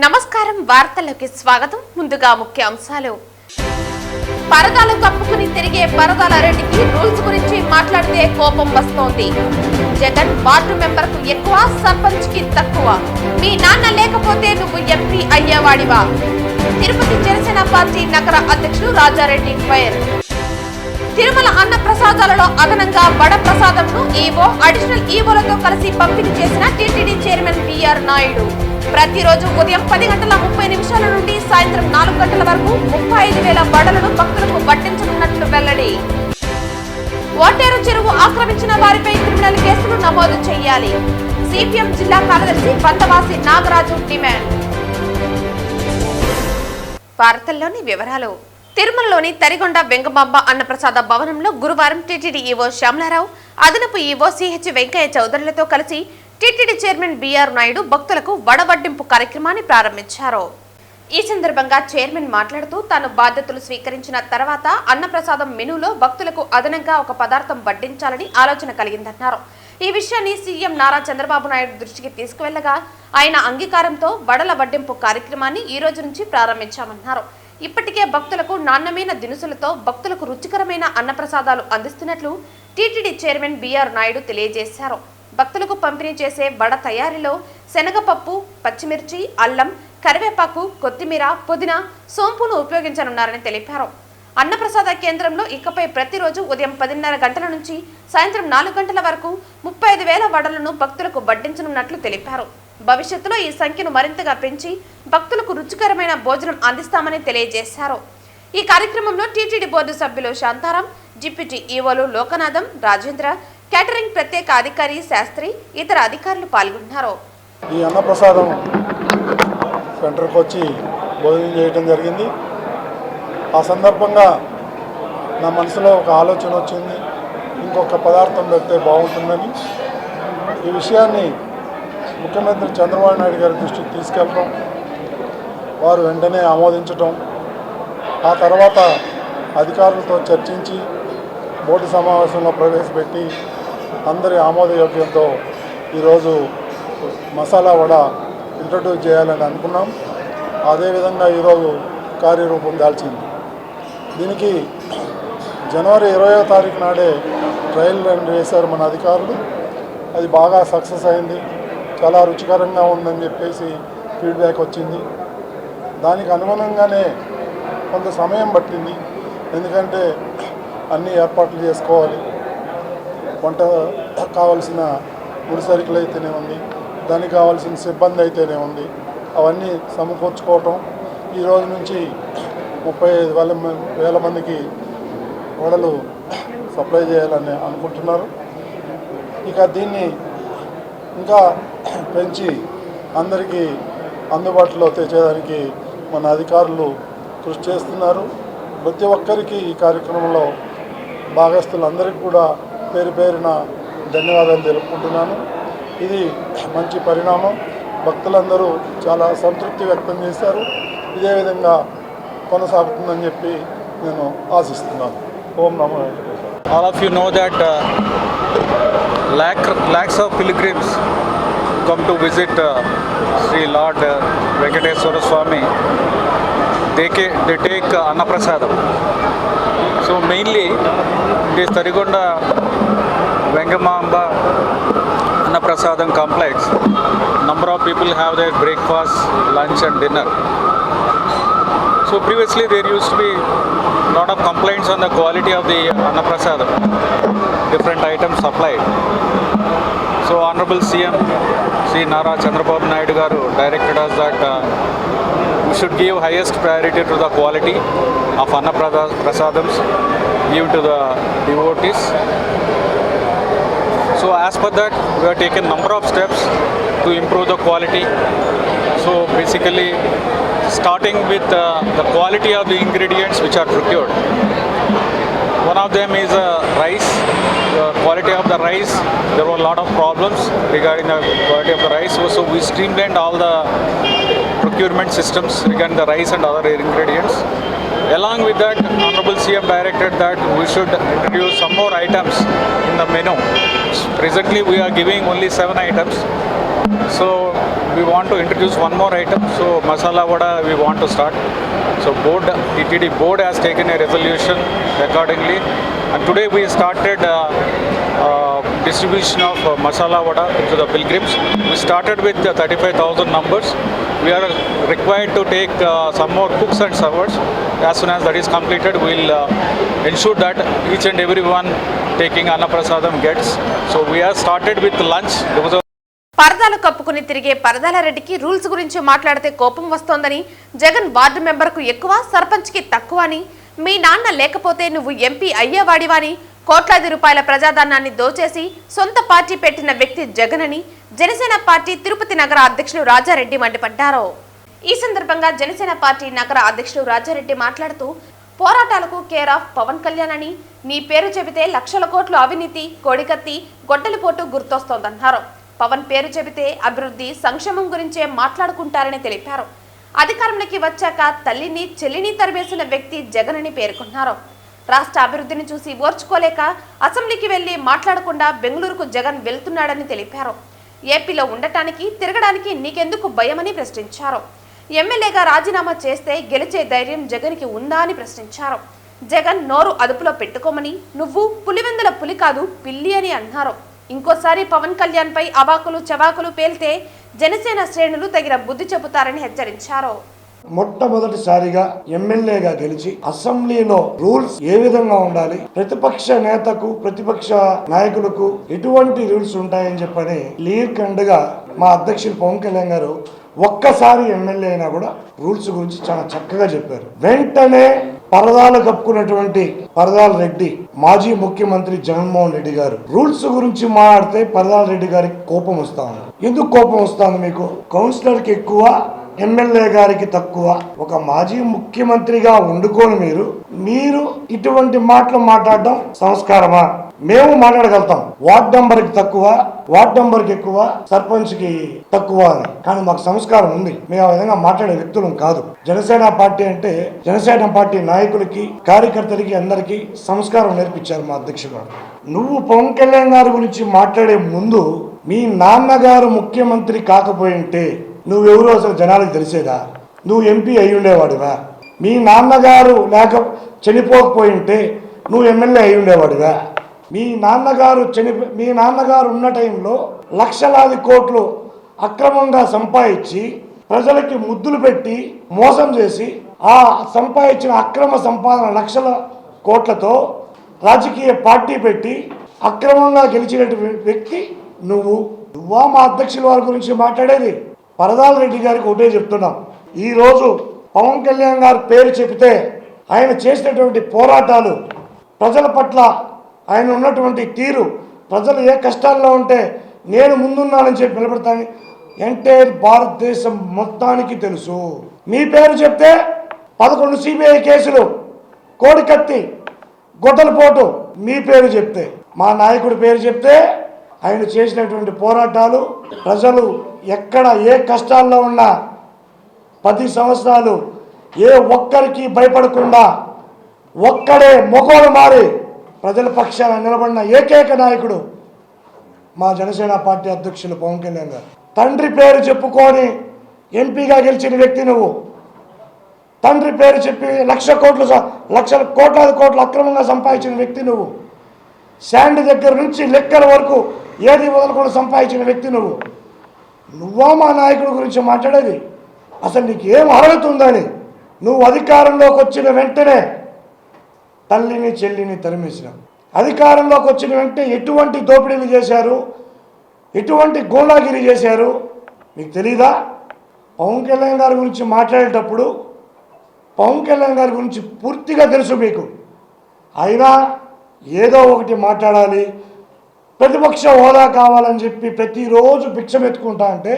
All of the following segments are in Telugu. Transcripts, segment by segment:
నమస్కారం వార్తలకు స్వాగతం. ముందుగా ముఖ్య అంశాలు. పరదాలు కప్పుకుని తిరిగే పరదాల రెడ్డికి రూల్స్ గురించి మాట్లాడితే కోపం వస్తోంది. జగన్ వార్డు మెంబర్ కు ఎక్కువ, సర్పంచ్ కి తక్కువ. మీ నాన్న లేకపోతే నువ్వు ఎంపీ అయ్యేవాడివా? తిరుపతి జనసేన పార్టీ నగర అధ్యక్షుడు రాజారెడ్డి ఫైర్. తిరుమల అన్న ప్రసాదాలలో అదనంగా వడ ప్రసాదంను ఈవో, అడిషనల్ ఈవోలతో కలిసి పంపిణీ చేసిన టీటీడీ చైర్మన్ బిఆర్ నాయుడు. ప్రతిరోజు ఉదయం 10:30 నుండి సాయంత్రం 4 గంటల వరకు 35,000 వడలను భక్తులకు వడ్డించనున్నట్లు వెల్లడి. ఓటేరు చెరువు ఆక్రమించిన వారిపై క్రిమినల్ కేసులు నమోదు చేయాలి. సిపిఎం జిల్లా కార్యదర్శి బందవాసి నాగరాజు డిమాండ్. వార్తల్లోని వివరాలు. తిరుమలలోని తరిగొండ వెంగమాంబ అన్నప్రసాద భవనంలో గురువారం టీటీడీ ఈవో శ్యామలారావు, అదనపు ఈవో సిహెచ్ వెంకయ్య చౌదరులతో కలిసి టీటీడీ చైర్మన్ బిఆర్ నాయుడు భక్తులకు వడవడ్డింపు కార్యక్రమాన్ని ప్రారంభించారు. ఈ సందర్భంగా చైర్మన్ మాట్లాడుతూ తాను బాధ్యతలు స్వీకరించిన తర్వాత అన్నప్రసాదం మెనూలో భక్తులకు అదనంగా ఒక పదార్థం వడ్డించాలని ఆలోచన కలిగిందన్నారు. ఈ విషయాన్ని సీఎం నారా చంద్రబాబు నాయుడు దృష్టికి తీసుకువెళ్లగా ఆయన అంగీకారంతో వడల వడ్డింపు కార్యక్రమాన్ని ఈ రోజు నుంచి ప్రారంభించామన్నారు. ఇప్పటికే భక్తులకు నాణ్యమైన దినుసులతో భక్తులకు రుచికరమైన అన్నప్రసాదాలు అందిస్తున్నట్లు టీటీడీ చైర్మన్ బిఆర్ నాయుడు తెలియజేశారు. భక్తులకు పంపిణీ చేసే వడ తయారీలో శనగపప్పు, పచ్చిమిర్చి, అల్లం, కరివేపాకు, కొత్తిమీర, పుదీనా, సోంపును ఉపయోగించనున్నారని తెలిపారు. అన్నప్రసాద కేంద్రంలో ఇకపై ప్రతిరోజు ఉదయం 10:30 గంటల నుంచి సాయంత్రం 4 గంటల వరకు 35,000 వడలను భక్తులకు వడ్డించనున్నట్లు తెలిపారు. భవిష్యత్తులో ఈ సంఖ్యను మరింతగా పెంచి భక్తులకు రుచికరమైన భోజనం అందిస్తామని తెలియజేశారు. ఈ కార్యక్రమంలో టీటీడీ బోర్డు సభ్యులు శాంతారాం, డిప్యూటీ ఈవోలు లోకనాథం, రాజేంద్ర, కేటరింగ్ ప్రత్యేక అధికారి శాస్త్రి, ఇతర అధికారులు పాల్గొన్నారు. ఈ అన్నప్రసాదం సెంటర్కి వచ్చి భోజనం చేయడం జరిగింది. ఆ సందర్భంగా నా మనసులో ఒక ఆలోచన వచ్చింది, ఇంకొక పదార్థం పెడితే బాగుంటుందని. ఈ విషయాన్ని ముఖ్యమంత్రి చంద్రబాబు నాయుడు గారి దృష్టికి తీసుకెళ్ళడం, వారు వెంటనే ఆమోదించటం, ఆ తర్వాత అధికారులతో చర్చించి బోర్డు సమావేశంలో ప్రవేశపెట్టి అందరి ఆమోదయోగ్యంతో ఈరోజు మసాలా వడ ఇంట్రడ్యూస్ చేయాలని అనుకున్నాం. అదేవిధంగా ఈరోజు కార్యరూపం దాల్చింది. దీనికి జనవరి 20వ తారీఖు నాడే ట్రయల్ రన్ వేశారు మన అధికారులు. అది బాగా సక్సెస్ అయింది, చాలా రుచికరంగా ఉందని చెప్పేసి ఫీడ్బ్యాక్ వచ్చింది. దానికి అనుగుణంగానే కొంత సమయం పట్టింది, ఎందుకంటే అన్ని ఏర్పాట్లు చేసుకోవాలి. వంట కావాల్సిన ముడి సరుకులు అయితేనే ఉంది, దానికి కావాల్సిన సిబ్బంది అయితేనే ఉంది, అవన్నీ సమకూర్చుకోవటం. ఈరోజు నుంచి 35,000 మందికి వడలు సప్లై చేయాలని అనుకుంటున్నారు. ఇక దీన్ని ఇంకా పెంచి అందరికీ అందుబాటులో తెచ్చేదానికి మన అధికారులు కృషి చేస్తున్నారు. ప్రతి ఒక్కరికి ఈ కార్యక్రమంలో భాగస్తులందరికీ కూడా పేరు పేరున ధన్యవాదాలు తెలుపుకుంటున్నాను. ఇది మంచి పరిణామం. భక్తులందరూ చాలా సంతృప్తి వ్యక్తం చేశారు. ఇదే విధంగా కొనసాగుతుందని చెప్పి నేను ఆశిస్తున్నాను. ఓం నమో Venkateswara. All of you know that lakhs of pilgrims come to visit Sri Lord Venkateswara Swami. They take Annaprasadam. So mainly this Tarigonda Vengamamba Annaprasadam complex, number of people have their breakfast, lunch and dinner. So previously there used to be lot of complaints on the quality of the Annaprasadam, different items supplied. So Honorable CM Sri Nara Chandrababu Naidu garu directed us that we should give highest priority to the quality of Annaprasadams given to the devotees. So as per that, we have taken number of steps to improve the quality. So basically starting with the quality of the ingredients which are procured. One of them is rice. The quality of the rice, there were a lot of problems regarding the quality of the rice. So we streamlined all the procurement systems regarding the rice and other ingredients. Along with that, Honorable CM directed that we should introduce some more items in the menu. Presently we are giving only 7 items. So we want to introduce one more item. So masala vada we want to start. So TTD board has taken a resolution accordingly, and today we started distribution of masala vada to the pilgrims. We started with 35,000 numbers. We are required to take some more cooks and servers. As soon as that is completed, we'll ensure that each and everyone taking Annaprasadam gets. So we have started with lunch. There was a పరదాలు కప్పుకుని తిరిగే పరదాల రెడ్డికి రూల్స్ గురించి మాట్లాడితే కోపం వస్తోందని, జగన్ వార్డు మెంబర్కు ఎక్కువ, సర్పంచ్కి తక్కువ అని, మీ నాన్న లేకపోతే నువ్వు ఎంపీ అయ్యేవాడివాని, కోట్లాది రూపాయల ప్రజాధనాన్ని దోచేసి సొంత పార్టీ పెట్టిన వ్యక్తి జగన్ అని జనసేన పార్టీ తిరుపతి నగర అధ్యక్షులు రాజారెడ్డి మండిపడ్డారు. ఈ సందర్భంగా జనసేన పార్టీ నగర అధ్యక్షులు రాజారెడ్డి మాట్లాడుతూ, పోరాటాలకు కేర్ ఆఫ్ పవన్ కళ్యాణ్ అని, నీ పేరు చెబితే లక్షల కోట్లు అవినీతి, కోడికత్తి, గొడ్డలిపోటు గుర్తొస్తోందన్నారు. పవన్ పేరు చెబితే అభివృద్ధి, సంక్షేమం గురించే మాట్లాడుకుంటారని తెలిపారు. అధికారంలోకి వచ్చాక తల్లిని చెల్లిని తరిమేసిన వ్యక్తి జగన్ అని పేర్కొన్నారు. రాష్ట్ర అభివృద్ధిని చూసి ఓర్చుకోలేక అసెంబ్లీకి వెళ్లి మాట్లాడకుండా బెంగళూరుకు జగన్ వెళ్తున్నాడని తెలిపారు. ఏపీలో ఉండటానికి తిరగడానికి నీకెందుకు భయమని ప్రశ్నించారు. ఎమ్మెల్యేగా రాజీనామా చేస్తే గెలిచే ధైర్యం జగన్కి ఉందా అని ప్రశ్నించారు. జగన్ నోరు అదుపులో పెట్టుకోమని, నువ్వు పులివెందుల పులి కాదు పిల్లి అని అన్నారు. ఇంకోసారి పవన్ కళ్యాణ్ పై అవాకులు చవాకులు పేల్తే జనసేన శ్రేణులు తగిన బుద్ధి చెబుతారని హెచ్చరించారు. మొట్టమొదటిసారిగా ఎమ్మెల్యేగా గెలిచి అసెంబ్లీలో రూల్స్ ఏ విధంగా ఉండాలి, ప్రతిపక్ష నేతకు ప్రతిపక్ష నాయకులకు ఎటువంటి రూల్స్ ఉంటాయని చెప్పని క్లియర్ కట్ గా మా అధ్యక్షులు పవన్ కళ్యాణ్ గారు ఒక్కసారి ఎమ్మెల్యే అయినా కూడా రూల్స్ గురించి చాలా చక్కగా చెప్పారు. వెంటనే పరదాలు కప్పుకున్నటువంటి పరదాల రెడ్డి, మాజీ ముఖ్యమంత్రి జగన్మోహన్ రెడ్డి గారు రూల్స్ గురించి మాట్లాడితే పరదాల రెడ్డి గారికి కోపం వస్తా ఉంది. ఎందుకు కోపం వస్తుంది మీకు? కౌన్సిలర్ కి ఎక్కువ, ఎమ్మెల్యే గారికి తక్కువ. ఒక మాజీ ముఖ్యమంత్రిగా వండుకొని మీరు ఇటువంటి మాటలు మాట్లాడడం సంస్కారమా? మేము మాట్లాడగలుగుతాం, వార్డ్ నంబర్ కి తక్కువ, వార్డ్ నంబర్ కి ఎక్కువ, సర్పంచ్ కి తక్కువ అని. కానీ మాకు సంస్కారం ఉంది, మేము ఆ విధంగా మాట్లాడే వ్యక్తులం కాదు. జనసేన పార్టీ అంటే జనసేన పార్టీ నాయకులకి, కార్యకర్తలకి అందరికీ సంస్కారం నేర్పించారు మా అధ్యక్షుడు. నువ్వు పవన్ కళ్యాణ్ గారి గురించి మాట్లాడే ముందు మీ నాన్నగారు ముఖ్యమంత్రి కాకపోయి ఉంటే నువ్వెవరో అసలు జనాలకు తెలిసేదా? నువ్వు ఎంపీ అయి ఉండేవాడివా? మీ నాన్నగారు చనిపోకపోయి ఉంటే నువ్వు ఎమ్మెల్యే అయి ఉండేవాడివా? మీ నాన్నగారు ఉన్న టైంలో లక్షలాది కోట్లు అక్రమంగా సంపాదించి ప్రజలకి ముద్దులు పెట్టి మోసం చేసి ఆ సంపాదించిన అక్రమ సంపాదన లక్షల కోట్లతో రాజకీయ పార్టీ పెట్టి అక్రమంగా గెలిచినటువంటి వ్యక్తి నువ్వా మా అధ్యక్షుల వారి గురించి మాట్లాడేది? పరదాల రెడ్డి గారికి ఒకటే చెప్తున్నాం, ఈరోజు పవన్ కళ్యాణ్ గారి పేరు చెబితే ఆయన చేసినటువంటి పోరాటాలు, ప్రజల పట్ల ఆయన ఉన్నటువంటి తీరు, ప్రజలు ఏ కష్టాల్లో ఉంటే నేను ముందున్నానని చెప్పి నిలబడతాను ఎంటైర్ భారతదేశం మొత్తానికి తెలుసు. మీ పేరు చెప్తే 11 సిబిఐ కేసులు, కోడికత్తి, గొడ్డలిపోటు. మీ పేరు చెప్తే, మా నాయకుడి పేరు చెప్తే ఆయన చేసినటువంటి పోరాటాలు, ప్రజలు ఎక్కడ ఏ కష్టాల్లో ఉన్నా 10 సంవత్సరాలు ఏ ఒక్కరికి భయపడకుండా ఒక్కడే మొగోడు మారి ప్రజల పక్షాన నిలబడిన ఏకైక నాయకుడు మా జనసేన పార్టీ అధ్యక్షులు పవన్ కళ్యాణ్ గారు. తండ్రి పేరు చెప్పుకొని ఎంపీగా గెలిచిన వ్యక్తి నువ్వు. తండ్రి పేరు చెప్పి లక్షల కోట్ల అక్రమంగా సంపాదించిన వ్యక్తి నువ్వు. శాండ్ దగ్గర నుంచి లెక్కల వరకు ఏది వదలకుండా సంపాదించిన వ్యక్తి నువ్వా మా నాయకుడి గురించి మాట్లాడేది? అసలు నీకు ఏం అర్హత ఉందని? నువ్వు అధికారంలోకి వచ్చిన వెంటనే తల్లిని చెల్లిని తరిమేసినావు. అధికారంలోకి వచ్చిన వెంటనే ఎటువంటి దోపిడీలు చేశారు, ఎటువంటి గూండాగిరి చేశారు మీకు తెలీదా? పవన్ కళ్యాణ్ గారి గురించి మాట్లాడేటప్పుడు పవన్ కళ్యాణ్ గారి గురించి పూర్తిగా తెలుసు మీకు. అయినా ఏదో ఒకటి మాట్లాడాలి, ప్రతిపక్ష హోదా కావాలని చెప్పి ప్రతిరోజు భిక్షం ఎత్తుకుంటా అంటే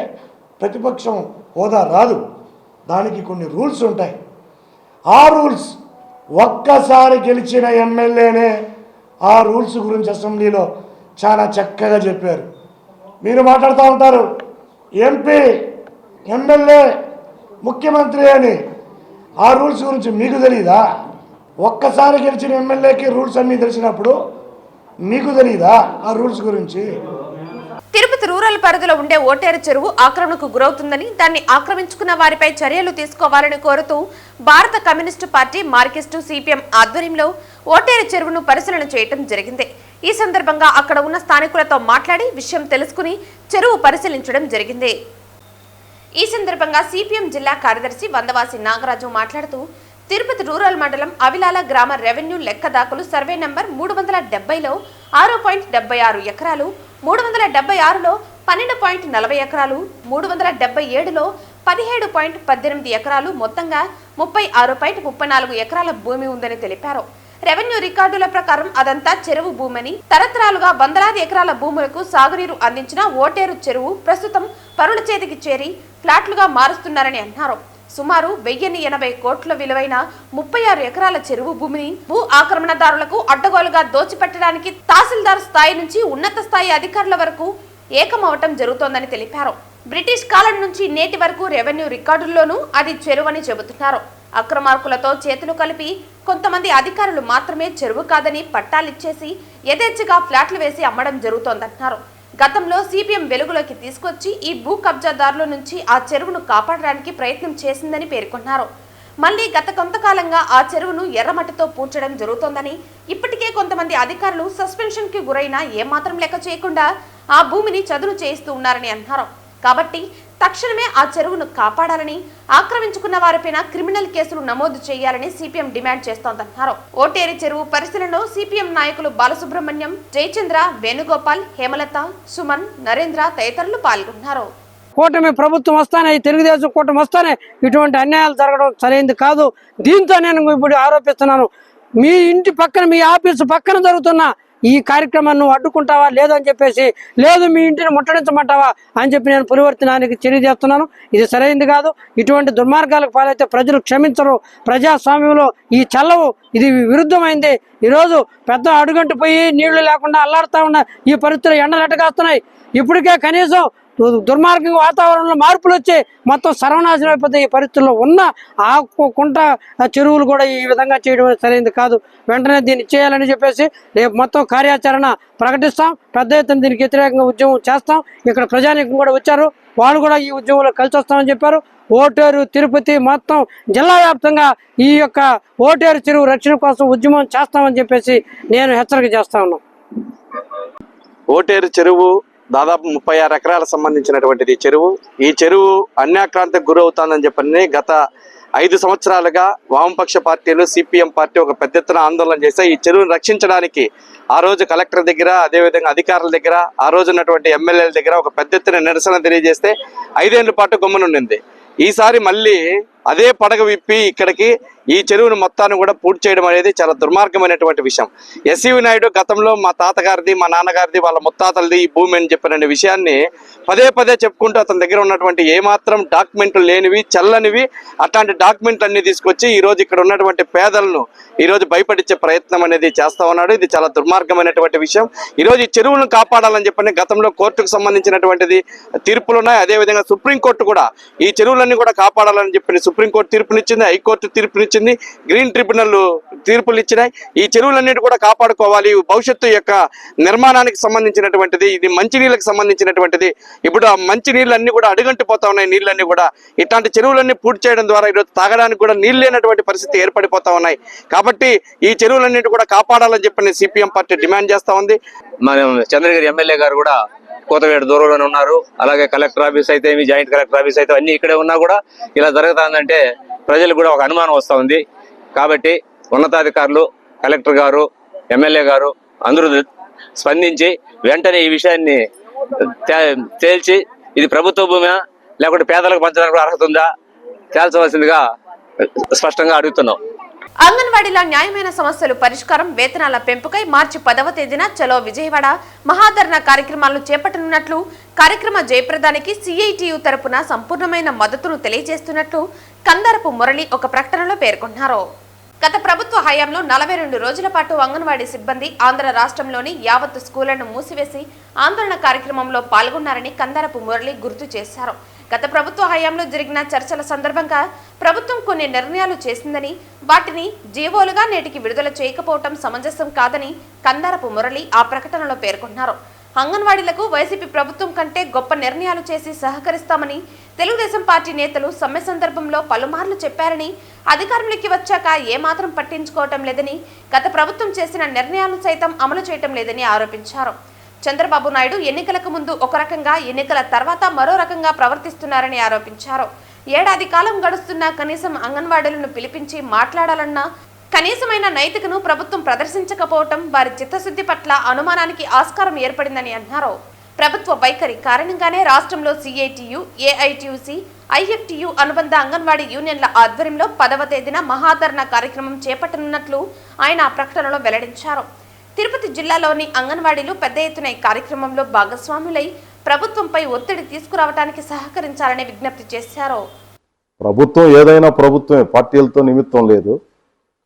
ప్రతిపక్షం హోదా రాదు. దానికి కొన్ని రూల్స్ ఉంటాయి. ఆ రూల్స్ ఒక్కసారి గెలిచిన ఎమ్మెల్యేనే ఆ రూల్స్ గురించి అసెంబ్లీలో చాలా చక్కగా చెప్పారు. మీరు మాట్లాడుతూ ఉంటారు ఎంపీ, ఎమ్మెల్యే, ముఖ్యమంత్రి అని. ఆ రూల్స్ గురించి మీకు తెలీదా? ఒక్కసారి గెలిచిన ఎమ్మెల్యేకి రూల్స్ అన్నీ తెలిసినప్పుడు మీకు తెలీదా ఆ రూల్స్ గురించి? తిరుపతి రూరల్ పరిధిలో ఉండే ఓటేరు చెరువు ఆక్రమణకు గురవుతుందని, దాన్ని ఆక్రమించుకున్న వారిపై చర్యలు తీసుకోవాలని కోరుతూ భారత కమ్యూనిస్టు పార్టీ, మార్కిస్టు, సిపిఎం ఆధ్వర్యంలో ఓటేరు చెరువును పరిశీలన చేయడం జరిగింది. ఈ సందర్భంగా అక్కడ ఉన్న స్థానికులతో మాట్లాడి విషయం తెలుసుకుని చెరువు పరిశీలించడం జరిగింది. ఈ సందర్భంగా సిపిఎం జిల్లా కార్యదర్శి వందవాసి నాగరాజు మాట్లాడుతూ, తిరుపతి రూరల్ మండలం అవిలాల గ్రామ రెవెన్యూ లెక్క దాఖలు సర్వే నంబర్ 370లో 6.76 ఎకరాలు, 376లో 12.40 ఎకరాలు, 377లో 17.18 ఎకరాలు, మొత్తంగా 36.34 ఎకరాల భూమి ఉందని తెలిపారు. రెవెన్యూ రికార్డుల ప్రకారం అదంతా చెరువు భూమని, తరతరాలుగా వందలాది ఎకరాల భూములకు సాగునీరు అందించిన ఓటేరు చెరువు ప్రస్తుతం పరుల చేతికి చేరి ఫ్లాట్లుగా మారుస్తున్నారని అన్నారు. సుమారు 1080 కోట్ల విలువైన 36 ఎకరాల చెరువు భూమిని భూ ఆక్రమణదారులకు అడ్డగోలుగా దోచిపెట్టడానికి తహసీల్దార్ స్థాయి నుంచి ఉన్నత స్థాయి అధికారుల వరకు ఏకమవటం జరుగుతోందని తెలిపారు. బ్రిటిష్ కాలం నుంచి నేటి వరకు రెవెన్యూ రికార్డుల్లోనూ అది చెరువని చెబుతున్నారు. అక్రమార్కులతో చేతులు కలిపి కొంతమంది అధికారులు మాత్రమే చెరువు కాదని పట్టాలిచ్చేసి యథేచ్ఛగా ఫ్లాట్లు వేసి అమ్మడం జరుగుతోందన్నారు. గతంలో సిపిఎం వెలుగులోకి తీసుకొచ్చి ఈ భూ కబ్జాదారుల నుంచి ఆ చెరువును కాపాడడానికి ప్రయత్నం చేసిందని పేర్కొన్నారు. మళ్లీ గత కొంతకాలంగా ఆ చెరువును ఎర్రమట్టితో పూడ్చడం జరుగుతోందని, ఇప్పటికే కొంతమంది అధికారులు సస్పెన్షన్ కి గురైనా ఏమాత్రం లెక్క చేయకుండా ఆ భూమిని చదును చేయిస్తూ ఉన్నారని అన్నారు. కాబట్టి తక్షణమే ఆ చెరువును కాపాడాలని, ఆక్రమించుకున్న వారిపైన క్రిమినల్ కేసులు నమోదు చేయాలని సిపిఎం డిమాండ్ చేస్తోందన్నారు. ఓటేరి చెరువు పరిశీలనలో సిపిఎం నాయకులు బాలసుబ్రహ్మణ్యం, జయచంద్ర, వేణుగోపాల్, హేమలత, సుమన్, నరేంద్ర తదితరులు పాల్గొన్నారు. కూటమి ప్రభుత్వం వస్తానే, తెలుగుదేశం కూటమి వస్తానే ఇటువంటి అన్యాయాలు జరగడం సరైనది కాదు. దీంతో నేను ఇప్పుడు ఆరోపిస్తున్నాను, మీ ఇంటి పక్కన, మీ ఆఫీసు పక్కన జరుగుతున్న ఈ కార్యక్రమాన్ని నువ్వు అడ్డుకుంటావా లేదని చెప్పేసి, లేదు మీ ఇంటిని ముట్టడించమంటావా అని చెప్పి నేను పునరావృతానికి చర్య చేస్తున్నాను. ఇది సరైనది కాదు. ఇటువంటి దుర్మార్గాలకు పాలైతే ప్రజలు క్షమించరు. ప్రజాస్వామ్యంలో ఈ చల్లవు, ఇది విరుద్ధమైంది. ఈరోజు పెద్ద అడుగంటు పోయి నీళ్లు లేకుండా అల్లాడుతూ ఉన్న ఈ పరిస్థితులు ఎండలెట్టగాస్తున్నాయి. ఇప్పటికే కనీసం దుర్మార్గ వాతావరణంలో మార్పులు వచ్చి మొత్తం సర్వనాశనం అయిపోతే ఈ పరిస్థితుల్లో ఉన్న ఆ కుంట చెరువులు కూడా ఈ విధంగా చేయడం సరైనది కాదు. వెంటనే దీన్ని చేయాలని చెప్పేసి రేపు మొత్తం కార్యాచరణ ప్రకటిస్తాం. పెద్ద ఎత్తున దీనికి వ్యతిరేకంగా ఉద్యమం చేస్తాం. ఇక్కడ ప్రజానీకం కూడా వచ్చారు, వాళ్ళు కూడా ఈ ఉద్యమంలో కలిసి వస్తామని చెప్పారు. ఓటేరు తిరుపతి మొత్తం జిల్లా వ్యాప్తంగా ఈ యొక్క ఓటేరు చెరువు రక్షణ కోసం ఉద్యమం చేస్తామని చెప్పేసి నేను హెచ్చరిక చేస్తా ఉన్నాను. ఓటేరు చెరువు దాదాపు 36 ఎకరాలకు సంబంధించినటువంటిది చెరువు. ఈ చెరువు అన్యాక్రాంతికి గురవుతుందని చెప్పని గత 5 సంవత్సరాలుగా వామపక్ష పార్టీలు, సిపిఎం పార్టీ ఒక పెద్ద ఎత్తున ఆందోళన చేస్తే ఈ చెరువును రక్షించడానికి ఆ రోజు కలెక్టర్ దగ్గర, అదేవిధంగా అధికారుల దగ్గర, ఆ రోజు ఉన్నటువంటి ఎమ్మెల్యేల దగ్గర ఒక పెద్ద ఎత్తున నిరసన తెలియజేస్తే 5 ఏళ్ల పాటు గమ్మునుండింది. ఈసారి మళ్ళీ అదే పడగ విప్పి ఇక్కడికి ఈ చెరువును మొత్తాన్ని కూడా పూర్తి చేయడం అనేది చాలా దుర్మార్గమైనటువంటి విషయం. ఎస్వి నాయుడు గతంలో మా తాతగారిది, మా నాన్నగారిది, వాళ్ళ ముత్తాతలది ఈ భూమి అని చెప్పిన విషయాన్ని పదే పదే చెప్పుకుంటూ అతని దగ్గర ఉన్నటువంటి ఏమాత్రం డాక్యుమెంట్లు లేనివి, చల్లనివి అట్లాంటి డాక్యుమెంట్లు అన్ని తీసుకొచ్చి ఈరోజు ఇక్కడ ఉన్నటువంటి పేదలను ఈరోజు భయపడించే ప్రయత్నం అనేది చేస్తా ఉన్నాడు. ఇది చాలా దుర్మార్గమైనటువంటి విషయం. ఈరోజు ఈ చెరువులను కాపాడాలని చెప్పని గతంలో కోర్టుకు సంబంధించినటువంటిది తీర్పులు ఉన్నాయి. అదేవిధంగా సుప్రీంకోర్టు కూడా ఈ చెరువులన్నీ కూడా కాపాడాలని చెప్పి సుప్రీంకోర్టు తీర్పునిచ్చింది, హైకోర్టు తీర్పునిచ్చింది, గ్రీన్ ట్రిబ్యునల్ తీర్పులు ఇచ్చినాయి. ఈ చెరువులన్నిటి కూడా కాపాడుకోవాలి. భవిష్యత్తు యొక్క నిర్మాణానికి సంబంధించినటువంటిది, ఇది మంచినీళ్ళకి సంబంధించినటువంటిది. ఇప్పుడు ఆ మంచినీళ్ళన్నీ కూడా అడుగంటిపోతా ఉన్నాయి. నీళ్ళన్నీ కూడా ఇట్లాంటి చెరువులన్నీ పూర్తి చేయడం ద్వారా ఈరోజు తాగడానికి కూడా నీళ్ళు లేనటువంటి పరిస్థితి ఏర్పడిపోతా ఉన్నాయి. కాబట్టి ఈ చెరువులన్నిటి కూడా కాపాడాలని చెప్పని సిపిఎం పార్టీ డిమాండ్ చేస్తా ఉంది. మనం చంద్రగిరి ఎమ్మెల్యే గారు కూడా కోతవేడు దూరంలోనే ఉన్నారు. అలాగే కలెక్టర్ ఆఫీస్ అయితే, జాయింట్ కలెక్టర్ ఆఫీస్ అయితే అన్ని ఇక్కడే ఉన్నా కూడా ఇలా జరుగుతుందంటే ప్రజలకు కూడా ఒక అనుమానం వస్తూ ఉంది. కాబట్టి ఉన్నతాధికారులు, కలెక్టర్ గారు, ఎమ్మెల్యే గారు అందరూ స్పందించి వెంటనే ఈ విషయాన్ని తేల్చి ఇది ప్రభుత్వ భూమి లేకుంటే పేదలకు పంచడానికి అర్హత ఉందా తేల్చవలసిందిగా స్పష్టంగా అడుగుతున్నాం. అంగన్వాడీల న్యాయమైన సమస్యలు పరిష్కారం, వేతనాల పెంపుకై మార్చి 10వ తేదీన చలో విజయవాడ మహాధరణ కార్యక్రమాలను చేపట్టనున్నట్లు, కార్యక్రమ జయప్రదానికి సిఐటియు తరపున సంపూర్ణమైన మద్దతును తెలియజేస్తున్నట్లు కందారపు మురళి ఒక ప్రకటనలో పేర్కొన్నారు. గత ప్రభుత్వ హయాంలో 42 రోజుల పాటు అంగన్వాడీ సిబ్బంది ఆంధ్ర రాష్ట్రంలోని యావత్తు స్కూళ్లను మూసివేసి ఆందోళన కార్యక్రమంలో పాల్గొన్నారని కందారపు మురళి గుర్తు చేశారు. గత ప్రభుత్వ హయాంలో జరిగిన చర్చల సందర్భంగా ప్రభుత్వం కొన్ని నిర్ణయాలు చేసిందని, వాటిని జీవోలుగా నేటికి విడుదల చేయకపోవటం సమంజసం కాదని కందారపు మురళి ఆ ప్రకటనలో పేర్కొన్నారు. అంగన్వాడీలకు వైసీపీ ప్రభుత్వం కంటే గొప్ప నిర్ణయాలు చేసి సహకరిస్తామని తెలుగుదేశం పార్టీ నేతలు సమ్మె సందర్భంలో పలుమార్లు చెప్పారని, అధికారంలోకి వచ్చాక ఏమాత్రం పట్టించుకోవటం లేదని, గత ప్రభుత్వం చేసిన నిర్ణయాలను సైతం అమలు చేయటం లేదని ఆరోపించారు. చంద్రబాబు నాయుడు ఎన్నికలకు ముందు ఒక రకంగా, ఎన్నికల తర్వాత మరో రకంగా ప్రవర్తిస్తున్నారని ఆరోపించారు. ఏడాది కాలం గడుస్తున్నా కనీసం అంగన్వాడీలను పిలిపించి మాట్లాడాలన్నా కనీసమైన నైతికను ప్రభుత్వం ప్రదర్శించకపోవటం వారి చిత్తశుద్ధి పట్ల అనుమానానికి ఆస్కారం ఏర్పడిందని అన్నారు. ప్రభుత్వ వైఖరి కారణంగానే రాష్ట్రంలో సిఐటియు, ఏఐటియుసి, ఐఎఫ్టియు అనుబంధ అంగన్వాడీ యూనియన్ల ఆధ్వర్యంలో 10వ తేదీన మహాధర్నా కార్యక్రమం చేపట్టనున్నట్లు ఆయన ప్రకటనలో వెల్లడించారు. తిరుపతి జిల్లాలోని అంగన్వాడీలు పెద్ద ఎత్తున ఈ కార్యక్రమంలో భాగస్వాములై ప్రభుత్వంపై ఒత్తిడి తీసుకురావడానికి సహకరించాలని విజ్ఞప్తి చేశారు. ప్రభుత్వం ఏదైనా ప్రభుత్వమే, పార్టీలతో నిమిత్తం లేదు.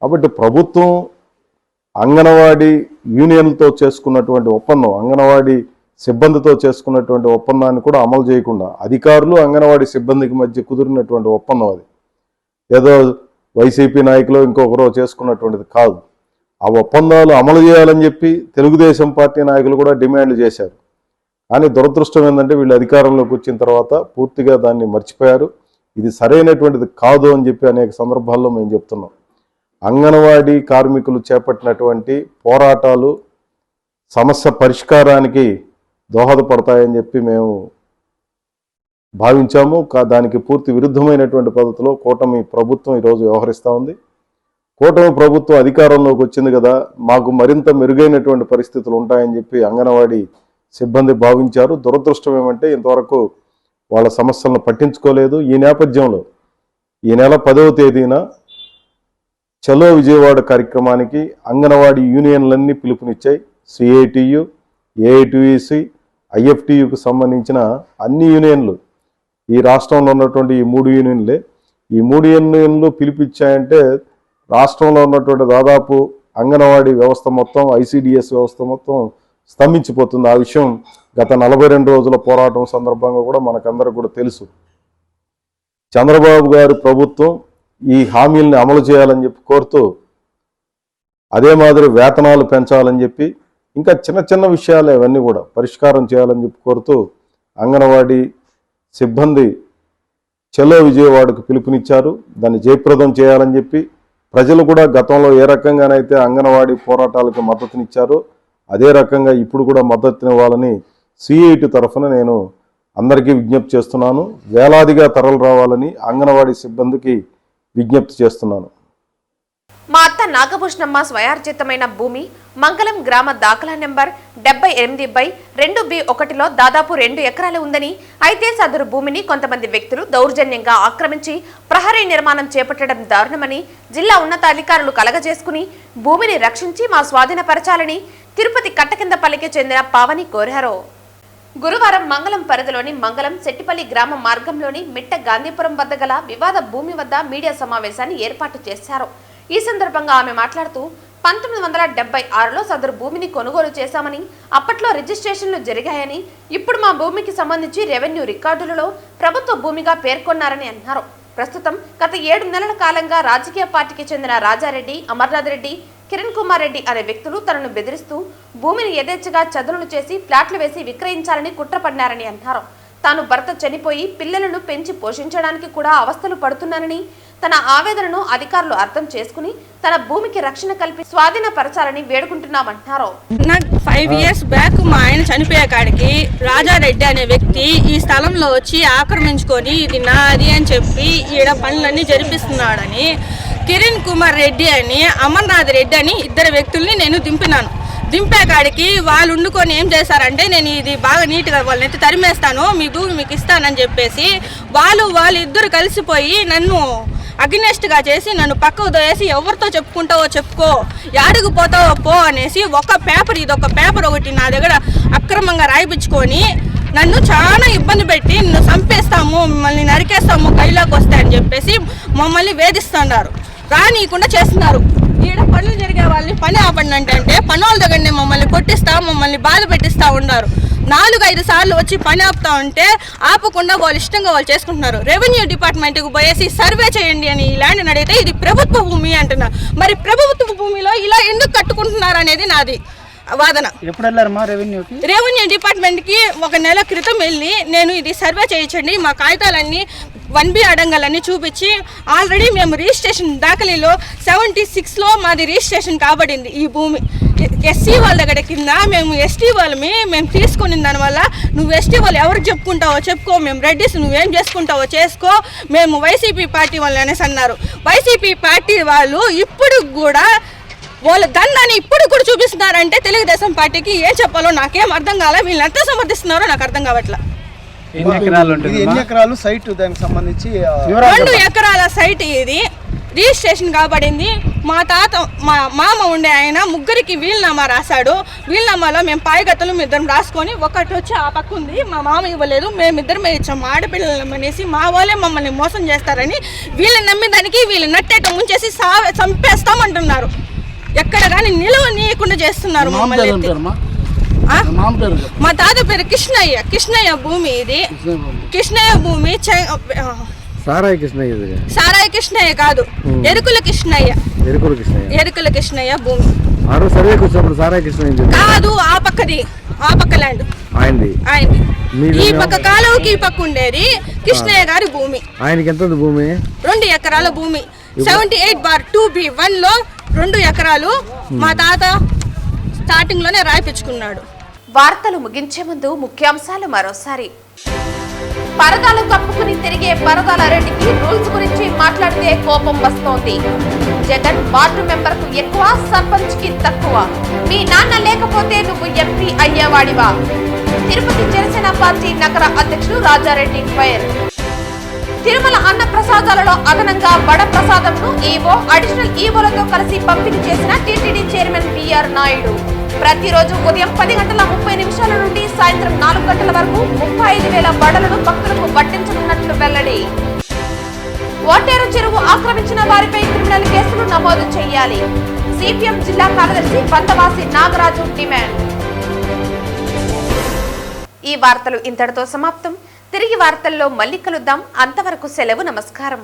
కాబట్టి ప్రభుత్వం అంగన్వాడీ యూనియన్లతో చేసుకున్నటువంటి ఒప్పందం, అంగన్వాడీ సిబ్బందితో చేసుకున్నటువంటి ఒప్పందాన్ని కూడా అమలు చేయకుండా అధికారులు అంగన్వాడీ సిబ్బందికి మధ్య కుదిరినటువంటి ఒప్పందం అది. ఏదో వైసీపీ నాయకులు ఇంకొకరో చేసుకున్నటువంటిది కాదు. ఆ ఒప్పందాలు అమలు చేయాలని చెప్పి తెలుగుదేశం పార్టీ నాయకులు కూడా డిమాండ్లు చేశారు. కానీ దురదృష్టం ఏంటంటే వీళ్ళు అధికారంలోకి వచ్చిన తర్వాత పూర్తిగా దాన్ని మర్చిపోయారు. ఇది సరైనటువంటిది కాదు అని చెప్పి అనేక సందర్భాల్లో మేము చెప్తున్నాం. అంగన్వాడీ కార్మికులు చేపట్టినటువంటి పోరాటాలు సమస్య పరిష్కారానికి దోహదపడతాయని చెప్పి మేము భావించాము. దానికి పూర్తి విరుద్ధమైనటువంటి పద్ధతిలో కూటమి ప్రభుత్వం ఈరోజు వ్యవహరిస్తూ ఉంది. కూటమి ప్రభుత్వం అధికారంలోకి వచ్చింది కదా, మాకు మరింత మెరుగైనటువంటి పరిస్థితులు ఉంటాయని చెప్పి అంగన్వాడీ సిబ్బంది భావించారు. దురదృష్టం ఏమంటే ఇంతవరకు వాళ్ళ సమస్యలను పట్టించుకోలేదు. ఈ నేపథ్యంలో ఈ నెల 10వ తేదీన చలో విజయవాడ కార్యక్రమానికి అంగన్వాడీ యూనియన్లన్నీ పిలుపునిచ్చాయి. సిఐటియు, ఏఐటియుసి, ఐఎఫ్టియుకు సంబంధించిన అన్ని యూనియన్లు, ఈ రాష్ట్రంలో ఉన్నటువంటి ఈ 3 యూనియన్లే. ఈ 3 యూనియన్లు పిలిపించాయంటే రాష్ట్రంలో ఉన్నటువంటి దాదాపు అంగన్వాడీ వ్యవస్థ మొత్తం, ఐసిడిఎస్ వ్యవస్థ మొత్తం స్తంభించిపోతుంది. ఆ విషయం గత 42 రోజుల పోరాటం సందర్భంగా కూడా మనకందరికి కూడా తెలుసు. చంద్రబాబు గారి ప్రభుత్వం ఈ హామీల్ని అమలు చేయాలని చెప్పి కోరుతూ, అదే మాదిరి వేతనాలు పెంచాలని చెప్పి, ఇంకా చిన్న చిన్న విషయాలు ఇవన్నీ కూడా పరిష్కారం చేయాలని చెప్పి కోరుతూ అంగన్వాడీ సిబ్బంది చలో విజయవాడకు పిలుపునిచ్చారు. దాన్ని జయప్రదం చేయాలని చెప్పి ప్రజలు కూడా గతంలో ఏ రకంగానైతే అంగన్వాడీ పోరాటాలకు మద్దతునిచ్చారో అదే రకంగా ఇప్పుడు కూడా మద్దతునివ్వాలని సిఐటి తరఫున నేను అందరికీ విజ్ఞప్తి చేస్తున్నాను. వేలాదిగా తరలి రావాలని అంగన్వాడీ సిబ్బందికి విజ్ఞప్తి చేస్తున్నాను. మా అత్త నాగభూషణమ్మ స్వయార్జితమైన భూమి మంగళం గ్రామ దాఖలా నెంబర్ 78/2B1లో దాదాపు 2 ఎకరాలు ఉందని, అయితే సదరు భూమిని కొంతమంది వ్యక్తులు దౌర్జన్యంగా ఆక్రమించి ప్రహరీ నిర్మాణం చేపట్టడం దారుణమని జిల్లా ఉన్నతాధికారులు కలగజేసుకుని భూమిని రక్షించి మా స్వాధీనపరచాలని తిరుపతి కట్టకిందపల్లికి చెందిన పావని కోరారు. గురువారం మంగళం పరిధిలోని మంగళం సెట్టిపల్లి గ్రామ మార్గంలోని మిట్ట గాంధీపురం వద్ద గల వివాద భూమి వద్ద మీడియా సమావేశాన్ని ఏర్పాటు చేశారు. ఈ సందర్భంగా ఆమె మాట్లాడుతూ 1976లో సదరు భూమిని కొనుగోలు చేశామని, అప్పట్లో రిజిస్ట్రేషన్లు జరిగాయని, ఇప్పుడు మా భూమికి సంబంధించి రెవెన్యూ రికార్డులలో ప్రభుత్వ భూమిగా పేర్కొన్నారని అన్నారు. ప్రస్తుతం గత 7 నెలల కాలంగా రాజకీయ పార్టీకి చెందిన రాజారెడ్డి, అమర్నాథ్ రెడ్డి, కిరణ్ కుమార్ రెడ్డి అనే వ్యక్తులు తనను బెదిరిస్తూ భూమిని యథేచ్ఛగా చదునులు చేసి ఫ్లాట్లు వేసి విక్రయించాలని కుట్రపడ్డారని అన్నారు. తాను భర్త చనిపోయి పిల్లలను పెంచి పోషించడానికి కూడా అవస్థలు పడుతున్నానని, తన ఆవేదనను అధికారులు అర్థం చేసుకుని తన భూమికి రక్షణ కల్పి స్వాధీనపరచాలని వేడుకుంటున్నామంటున్నారు. నాకు 5 years బ్యాక్ మా ఆయన చనిపోయే కాడికి రాజారెడ్డి అనే వ్యక్తి ఈ స్థలంలో వచ్చి ఆక్రమించుకొని ఇది నాది అని చెప్పి ఈడ పనులన్నీ జరిపిస్తున్నాడని, కిరణ్ కుమార్ రెడ్డి అని, అమర్నాథ్ రెడ్డి అని 2 వ్యక్తుల్ని నేను దింపినాను. దింపే కాడికి వాళ్ళు ఉండుకొని ఏం చేశారంటే, నేను ఇది బాగా నీట్గా వాళ్ళని ఎత్తి తరిమేస్తాను, మీ భూమి మీకు ఇస్తానని చెప్పేసి వాళ్ళిద్దరు కలిసిపోయి నన్ను అగ్నెస్ట్గా చేసి నన్ను పక్కకు దోయేసి ఎవరితో చెప్పుకుంటావో చెప్పుకో, యాడికి పోతావో పో అనేసి ఇదొక పేపర్ ఒకటి నా దగ్గర అక్రమంగా రాయిపించుకొని నన్ను చాలా ఇబ్బంది పెట్టి నిన్ను చంపేస్తాము, మిమ్మల్ని నరికేస్తాము కైలోకి వస్తే అని చెప్పేసి మమ్మల్ని వేధిస్తున్నారు, రానీయకుండా చేస్తున్నారు. ఈడ పనులు జరిగే వాళ్ళని పని ఆపండి అంటే పనుల దగ్గరనే మమ్మల్ని కొట్టిస్తా, మమ్మల్ని బాధ పెట్టిస్తూ ఉన్నారు. 4-5 సార్లు వచ్చి పని ఆపుతా ఉంటే ఆపకుండా వాళ్ళు ఇష్టంగా వాళ్ళు చేసుకుంటున్నారు. రెవెన్యూ డిపార్ట్మెంట్కి పోయేసి సర్వే చేయండి అని ఈ ల్యాండ్ని అడిగితే ఇది ప్రభుత్వ భూమి అంటున్నారు. మరి ప్రభుత్వ భూమిలో ఇలా ఎందుకు కట్టుకుంటున్నారు అనేది నాది వాదన. ఎప్పుడు వెళ్ళారమ్మా రెవెన్యూకి? రెవెన్యూ డిపార్ట్మెంట్కి 1 నెల క్రితం వెళ్ళి నేను ఇది సర్వే చేయించండి, మా కాగితాలన్నీ 1B అడంగాలన్నీ చూపించి ఆల్రెడీ మేము రిజిస్ట్రేషన్ దాఖలీలో 76లో మాది రిజిస్ట్రేషన్ కాబడింది. ఈ భూమి ఎస్సీ వాళ్ళ దగ్గర కింద మేము ఎస్టీ వాళ్ళమి మేము తీసుకుని దానివల్ల నువ్వు ఎస్టీ వాళ్ళు ఎవరికి చెప్పుకుంటావో చెప్పుకో, మేము రెడ్డిస్ నువ్వేం చేసుకుంటావో చేసుకో, మేము వైసీపీ పార్టీ వాళ్ళు అనేసి అన్నారు. వైసీపీ పార్టీ వాళ్ళు ఇప్పుడు కూడా వాళ్ళ దండాన్ని ఇప్పుడు కూడా చూపిస్తున్నారంటే తెలుగుదేశం పార్టీకి ఏం చెప్పాలో నాకేం అర్థం కాలే. వీళ్ళు ఎంత సమర్థిస్తున్నారో నాకు అర్థం కావట్లా. ఎన్ని ఎకరాలు సైట్ దానికి సంబంధించి? 2 ఎకరాల సైట్ ఇది రిజిస్ట్రేషన్ కాబడింది. మా తాత మా మామ ఉండే ఆయన 3కి వీలునామా రాశాడు. వీలునామాలో మేము పాయగత్తలు ఇద్దరం రాసుకొని ఒకటి వచ్చి ఆ పక్క ఉంది, మా మామ ఇవ్వలేదు, మేమిద్దరమే ఇచ్చాము. ఆడపిల్లలు అనేసి మా వాళ్ళే మమ్మల్ని మోసం చేస్తారని వీళ్ళని నమ్మేదానికి వీళ్ళు నట్టేట ముంచేసి చంపేస్తామంటున్నారు. ఎక్కడ కానీ నిలువ నీయకుండా చేస్తున్నారు మమ్మల్ని. మా తాత పేరు కృష్ణయ్య భూమి ఇది. కృష్ణయ్య భూమి సారాయి కృష్ణయ్య కాదు, ఎరుకుల కృష్ణయ్య భూమి కాదు. ఆ పక్క ల్యాండ్ ఆయనది. ఈ పక్క కాలువకి ఈ పక్క ఉండేది కృష్ణయ్య గారి భూమి. ఆయనకి ఎంత భూమి? 2 ఎకరాల భూమి. 78/2B1 లో 2 ఎకరాలు మా తాత స్టార్టింగ్ లోనే రాయిపించుకున్నాడు. వార్తలు ముగించే ముందు ముఖ్యాంశాలు మరోసారి. పరదాలు కప్పుకుని తిరిగే పరదాల రెడ్డికి రూల్స్ గురించి మాట్లాడితే కోపం వస్తోంది. జగన్ వార్డు మెంబర్ కు ఎక్కువ, సర్పంచ్ కి తక్కువ. మీ నాన్న లేకపోతే నువ్వు ఎంపీ అయ్యేవాడివా? తిరుపతి జనసేన పార్టీ నగర అధ్యక్షుడు రాజారెడ్డి ఫైర్. తిరుమల అన్న ప్రసాదాలలో అదనంగా వడ ప్రసాదంను ఈవో, అడిషనల్ ఈవోలతో కలిసి పంపిణీ చేసిన టీటీడీ చైర్మన్ బిఆర్ నాయుడు. ప్రతిరోజు ఉదయం 10:30 నుండి సాయంత్రం 4 గంటల వరకు 35,000 వడలను భక్తులకు వడ్డించనున్నట్లు వెల్లడి. ఓటేరు చెరువు ఆక్రమించిన వారిపై క్రిమినల్ కేసులు నమోదు చేయాలి. సిపిఎం జిల్లా కార్యదర్శి బందవాసి నాగరాజు డిమాండ్. ఈ వార్తలు ఇంతటితో సమాప్తం. తిరిగి వార్తల్లో మళ్ళీ కలుద్దాం. అంతవరకు సెలవు. నమస్కారం.